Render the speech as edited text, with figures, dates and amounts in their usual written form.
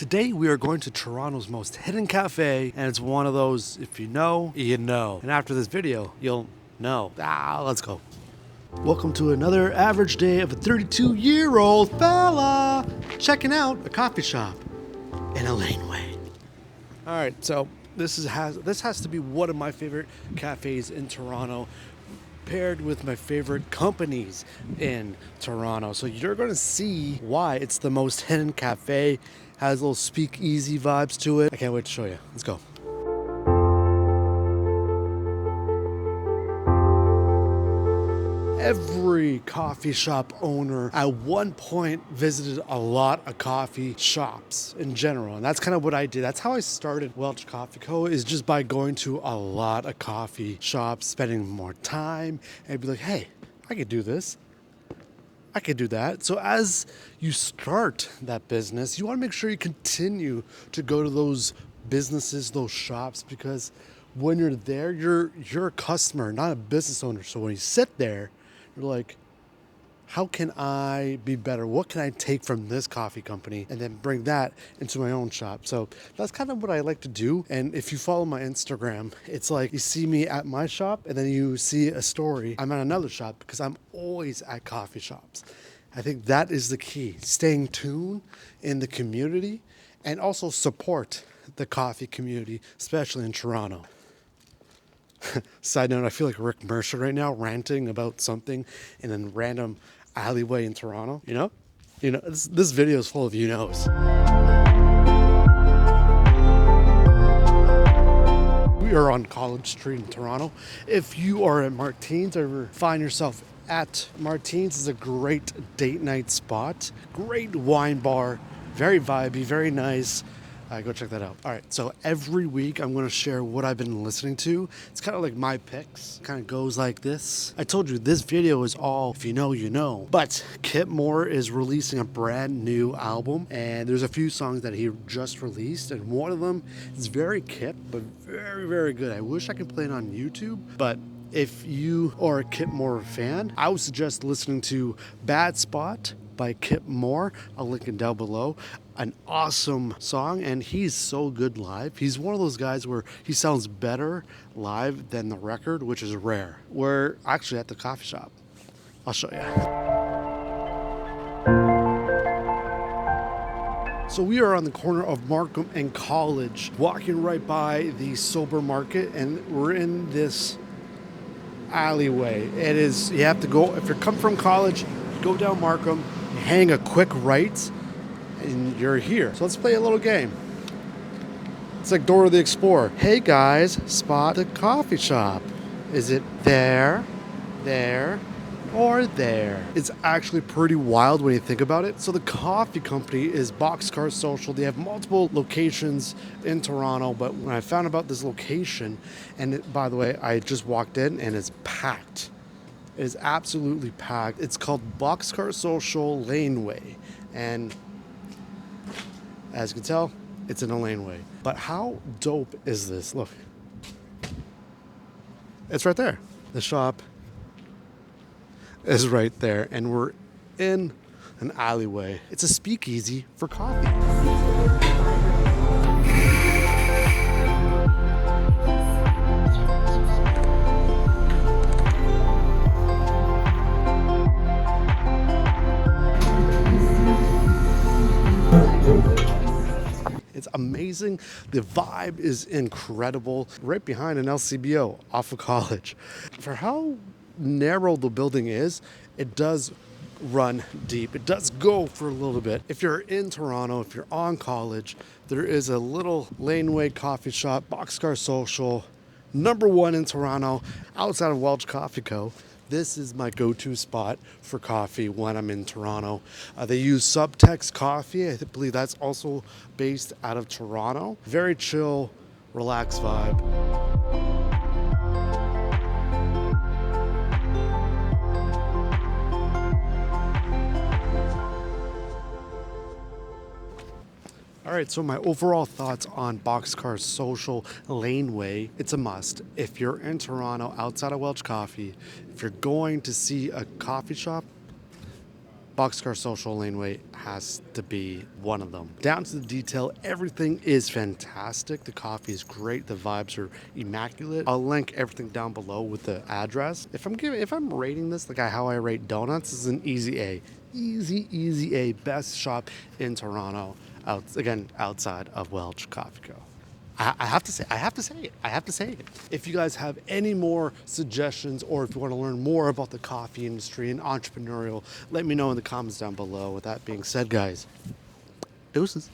Today we are going to Toronto's most hidden cafe, and it's one of those, if you know, you know. And after this video, you'll know. Let's go. Welcome to another average day of a 32-year-old fella checking out a coffee shop in a laneway. All right, so this has to be one of my favorite cafes in Toronto, paired with my favorite companies in Toronto. So you're going to see why it's the most hidden cafe. Has little speakeasy vibes to it. I can't wait to show you. Let's go. Every coffee shop owner at one point visited a lot of coffee shops in general. And that's kind of what I did. That's how I started Welch Coffee Co. is just by going to a lot of coffee shops, spending more time, and be like, hey, I could do this. I could do that. So as you start that business, you want to make sure you continue to go to those businesses, those shops, because when you're there, you're a customer, not a business owner. So when you sit there, you're like, how can I be better? What can I take from this coffee company and then bring that into my own shop? So that's kind of what I like to do. And if you follow my Instagram, it's like you see me at my shop and then you see a story. I'm at another shop because I'm always at coffee shops. I think that is the key, staying tuned in the community and also support the coffee community, especially in Toronto. Side note, I feel like Rick Mercer right now ranting about something in a random alleyway in Toronto. You know, this video is full of you-knows. We are on College Street in Toronto. If you are at Martine's or find yourself at Martine's, is a great date night spot. Great wine bar, very vibey, very nice. Go check that out. All right, so every week I'm going to share what I've been listening to. It's kind of like my picks. Kind of goes like this. I told you this video is all if you know, you know. But Kip Moore is releasing a brand new album, and there's a few songs that he just released, and one of them is very Kip, but very, very good. I wish I could play it on YouTube, but if you are a Kip Moore fan, I would suggest listening to Bad Spot by Kip Moore. I'll link it down below. An awesome song, and he's so good live. He's one of those guys where he sounds better live than the record, which is rare. We're actually at the coffee shop. I'll show you. So we are on the corner of Markham and College, walking right by the Sober Market, and we're in this alleyway. It is, you have to go, if you're coming from College, go down Markham, hang a quick right, and you're here. So let's play a little game. It's like Dora the Explorer. Hey guys, spot the coffee shop. Is it there, or there? It's actually pretty wild when you think about it. So the coffee company is Boxcar Social. They have multiple locations in Toronto, but when I found about this location, and by the way, I just walked in and it's packed. It is absolutely packed. It's called Boxcar Social Laneway, and as you can tell, it's in a laneway. But how dope is this? Look. It's right there. The shop is right there, and we're in an alleyway. It's a speakeasy for coffee. It's amazing. The vibe is incredible. Right behind an LCBO off of College. For how narrow the building is, it does run deep. It does go for a little bit. If you're in Toronto, if you're on College, there is a little laneway coffee shop, Boxcar Social, #1 in Toronto, outside of Welch Coffee Co. This is my go-to spot for coffee when I'm in Toronto. They use Subtext Coffee. I believe that's also based out of Toronto. Very chill, relaxed vibe. All right, so my overall thoughts on Boxcar Social Laneway, it's a must. If you're in Toronto, outside of Welch Coffee, if you're going to see a coffee shop, Boxcar Social Laneway has to be one of them. Down to the detail, everything is fantastic. The coffee is great. The vibes are immaculate. I'll link everything down below with the address. If I'm rating this like how I rate donuts, this is an easy A. Easy A. Best shop in Toronto. Outside of Welch Coffee Co. I have to say it. If you guys have any more suggestions or if you want to learn more about the coffee industry and entrepreneurial, let me know in the comments down below. With that being said, guys, deuces.